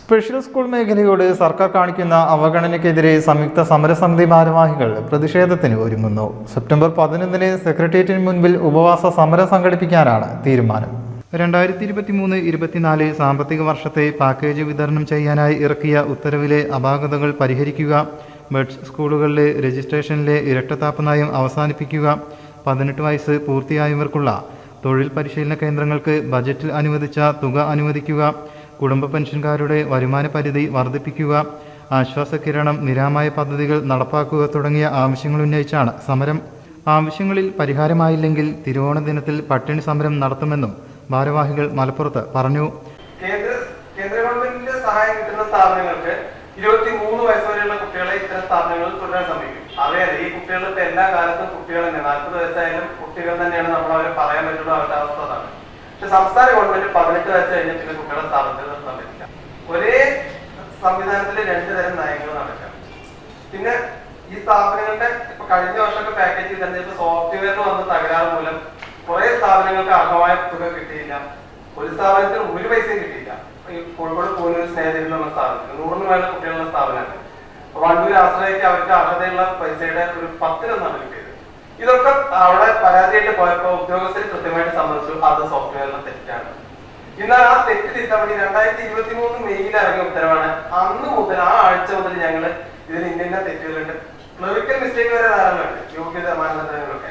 Special school മേഖലയോട് സർക്കാർ കാണിക്കുന്ന അവഗണനയ്ക്കെതിരെ സംയുക്ത സമരസമിതി ഭാരവാഹികൾ പ്രതിഷേധത്തിന് ഒരുങ്ങുന്നു. സെപ്റ്റംബർ 11 സെക്രട്ടേറിയറ്റിന് മുൻപിൽ ഉപവാസ സമരം സംഘടിപ്പിക്കാനാണ് തീരുമാനം. 2023-24 സാമ്പത്തിക വർഷത്തെ പാക്കേജ് വിതരണം ചെയ്യാനായി ഇറക്കിയ ഉത്തരവിലെ അപാകതകൾ പരിഹരിക്കുക, ബഡ്സ് സ്കൂളുകളിലെ രജിസ്ട്രേഷനിലെ ഇരട്ടത്താപ്പ് നയം അവസാനിപ്പിക്കുക, 18 വയസ്സ് പൂർത്തിയായവർക്കുള്ള തൊഴിൽ പരിശീലന കേന്ദ്രങ്ങൾക്ക് ബജറ്റിൽ അനുവദിച്ച തുക അനുവദിക്കുക, കുടുംബ പെൻഷൻകാരുടെ വരുമാന പരിധി വർദ്ധിപ്പിക്കുക, ആശ്വാസകിരണം, നിരാമയ പദ്ധതികൾ നടപ്പാക്കുക തുടങ്ങിയ ആവശ്യങ്ങൾ ഉന്നയിച്ചാണ് സമരം. ആവശ്യങ്ങളിൽ പരിഹാരമായില്ലെങ്കിൽ തിരുവോണ ദിനത്തിൽ പട്ടിണി സമരം നടത്തുമെന്നും ഭാരവാഹികൾ മലപ്പുറത്ത് പറഞ്ഞു. കേന്ദ്ര ഗവൺമെന്റിന്റെ സഹായം കിട്ടുന്ന സ്ഥാപനങ്ങൾക്ക് 23 വയസ്സ് വരെയുള്ള കുട്ടികളെ ഇത്തരം സ്ഥാപനങ്ങളിൽ തുടരാൻ ശ്രമിക്കും. അറിയാതെ ഈ കുട്ടികളുടെ എല്ലാ കാലത്തും കുട്ടികൾ തന്നെ 40 വയസ്സായാലും കുട്ടികൾ തന്നെയാണ് നമ്മൾ അവരെ പറയാൻ പറ്റുള്ള അവരുടെ അവസ്ഥ അതാണ്. പക്ഷെ സംസ്ഥാന ഗവൺമെന്റ് 18 വയസ്സ് കഴിഞ്ഞ പിന്നെ കുട്ടികളെ സ്ഥാപനത്തിൽ നിർത്താൻ പറ്റില്ല. ഒരേ സംവിധാനത്തിൽ 2 തരം നയങ്ങൾ നടക്കാം. പിന്നെ ഈ സ്ഥാപനങ്ങളുടെ ഇപ്പൊ കഴിഞ്ഞ വർഷമൊക്കെ പാക്കേജ് തന്നെ സോഫ്റ്റ്വെയറിൽ വന്ന തകരാറ് മൂലം കുറെ സ്ഥാപനങ്ങൾക്ക് അർഹമായ തുക കിട്ടിയില്ല. ഒരു സ്ഥാപനത്തിന് 1 പൈസയും കിട്ടിയില്ല. ഈ കോഴിക്കോട് പൂനൂർ സ്നേഹത്തിൽ എന്ന സ്ഥാപനത്തിന് 100 വേണ്ട കുട്ടികളുടെ സ്ഥാപനമാണ്. വണ്ടൂർ ആശ്രയിക്ക് അവർക്ക് അർഹതയുള്ള പൈസയുടെ ഒരു 10 കിട്ടിയത്. ഇതൊക്കെ അവിടെ പരാതിയായിട്ട് പോയപ്പോ ഉദ്യോഗസ്ഥർ കൃത്യമായിട്ട് സമ്മതിച്ചു അത് സോഫ്റ്റ്വെയറിലെ തെറ്റാണ്. എന്നാൽ ആ തെറ്റ് തിരുത്താൻ വേണ്ടി 2023 മെയ്യിൽ ഇറങ്ങിയ ഉത്തരവാണ്. അന്ന് മുതൽ ആ ആഴ്ച മുതൽ ഞങ്ങൾ ഇതിന് ഇന്ന തെറ്റുകളുണ്ട്, ക്ലറിക്കൽ മിസ്റ്റേക്ക് വരെ ധാരാളമുണ്ട്, യോഗ്യത മാനദണ്ഡങ്ങളൊക്കെ.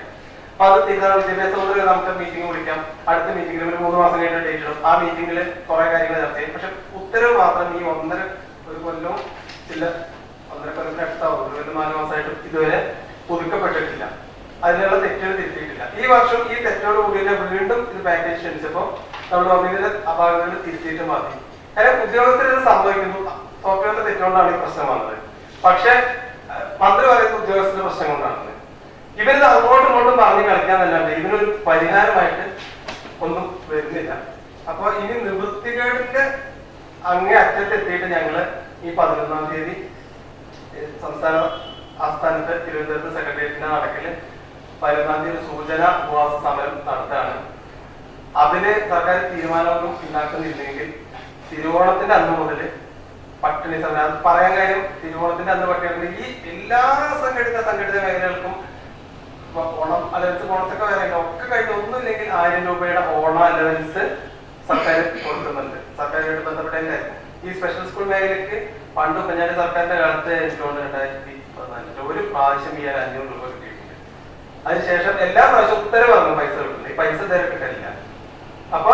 അപ്പൊ അത് തിരുത്താൻ വിദ്യാഭ്യാസ മന്ത്രി നമുക്ക് മീറ്റിംഗ് വിളിക്കാം. അടുത്ത മീറ്റിംഗിൽ ഒരു 3 മാസം കഴിഞ്ഞ ഡേറ്റ് ഇടും. ആ മീറ്റിംഗിൽ കുറെ കാര്യങ്ങൾ ചർച്ച ചെയ്യും. പക്ഷെ ഉത്തരവ് മാത്രം ഈ ഒരു കൊല്ലവും ഇല്ല, 1.5 കൊല്ലത്തിന് അടുത്താവും, 4 മാസമായിട്ടും ഇതുവരെ പുതുക്കപ്പെട്ടിട്ടില്ല. അതിനുള്ള തെറ്റുകൾ തിരുത്തിയിട്ടില്ല. ഈ വർഷം ഈ തെറ്റോട് കൂടി വീണ്ടും ഇത് പാക്കേജ് ക്ഷണിച്ചപ്പോ നമ്മൾ ഇതിന്റെ അപാകതകൾ തിരുത്തിയിട്ട് മതി. കാരണം ഉദ്യോഗസ്ഥർ ഇത് സംഭവിക്കുന്നു, സോഫ്റ്റ്വെയറിന്റെ തെറ്റുകൊണ്ടാണ് ഈ പ്രശ്നം വന്നത്. പക്ഷെ മന്ത്രി പറയുന്ന ഉദ്യോഗസ്ഥരുടെ പ്രശ്നം കൊണ്ടാണ്. ഇവരിത് അങ്ങോട്ടും ഇങ്ങോട്ടും പറഞ്ഞു കളിക്കാന്നല്ലാണ്ട് ഇതിനൊരു പരിഹാരമായിട്ട് ഒന്നും വരുന്നില്ല. അപ്പൊ ഇനി നിവൃത്തികേടിന്റെ അങ്ങേ അറ്റത്തെത്തിയിട്ട് ഞങ്ങള് ഈ 11-ാം തീയതി സംസ്ഥാന ആസ്ഥാനത്ത് തിരുവനന്തപുരത്ത് സെക്രട്ടേറിയറ്റിന്റെ നടക്കില് 11-ാം തീയതി സൂചന ഉപവാസ സമരം നടത്തുകയാണ്. അതിന് സർക്കാർ തീരുമാനമൊന്നും ഉണ്ടാക്കുന്നില്ലെങ്കിൽ തിരുവോണത്തിന്റെ അന്ന് മുതൽ പട്ടിണി സമരം. അത് പറയാൻ കാര്യം തിരുവോണത്തിന്റെ അന്ന് പട്ടിണി ഈ എല്ലാ സംഘടിത മേഖലകൾക്കും ഓണം അലവൻസ്, ഓണത്തൊക്കെ വരെ ഒക്കെ കഴിഞ്ഞ് ഒന്നുമില്ലെങ്കിൽ 1000 രൂപയുടെ ഓണ അലവൻസ് സർക്കാർ കൊടുക്കുന്നുണ്ട്. സർക്കാരുമായിട്ട് ബന്ധപ്പെട്ട കാര്യം ഈ സ്പെഷ്യൽ സ്കൂൾ മേഖലയ്ക്ക് പണ്ട് കുഞ്ഞാലി സർക്കാരിന്റെ കാലത്ത് 2014 ഒരു പ്രാവശ്യം ഈ 500 രൂപ കിട്ടിയിട്ടുണ്ട്. അതിനുശേഷം എല്ലാ പ്രാവശ്യം ഉത്തരവ് പറഞ്ഞു പൈസ കിട്ടുന്നത്. ഈ പൈസ ഇതുവരെ കിട്ടില്ല. അപ്പൊ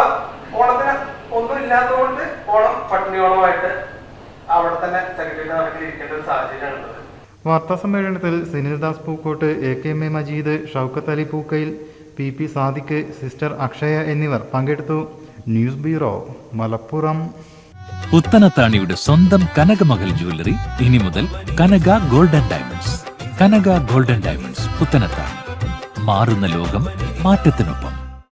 ഓണത്തിന് ഒന്നും ഇല്ലാത്തതുകൊണ്ട് ഓണം പട്ടിണി ഓണമായിട്ട് അവിടെ തന്നെ സെക്രട്ടേറിയറ്റ് നടക്കിലിരിക്കേണ്ട ഒരു സാഹചര്യമാണ് ഉള്ളത്. വാർത്താ സമ്മേളനത്തിൽ Sunildas Pookot, AK Majeed, Shoukath Ali Pookkayil, PP Sadiq, sister Akshaya എന്നിവർ പങ്കെടുത്തു. News bureau, Malappuram. പുത്തനത്താണിയുടെ സ്വന്തം കനകമകൽ ജ്വല്ലറി ഇനി മുതൽ കനക ഗോൾഡൻ ഡയമണ്ട്സ്. കനക ഗോൾഡൻ ഡയമണ്ട്സ്, പുത്തനത്താണി. മാറുന്ന ലോകം, മാറ്റത്തിനൊപ്പം.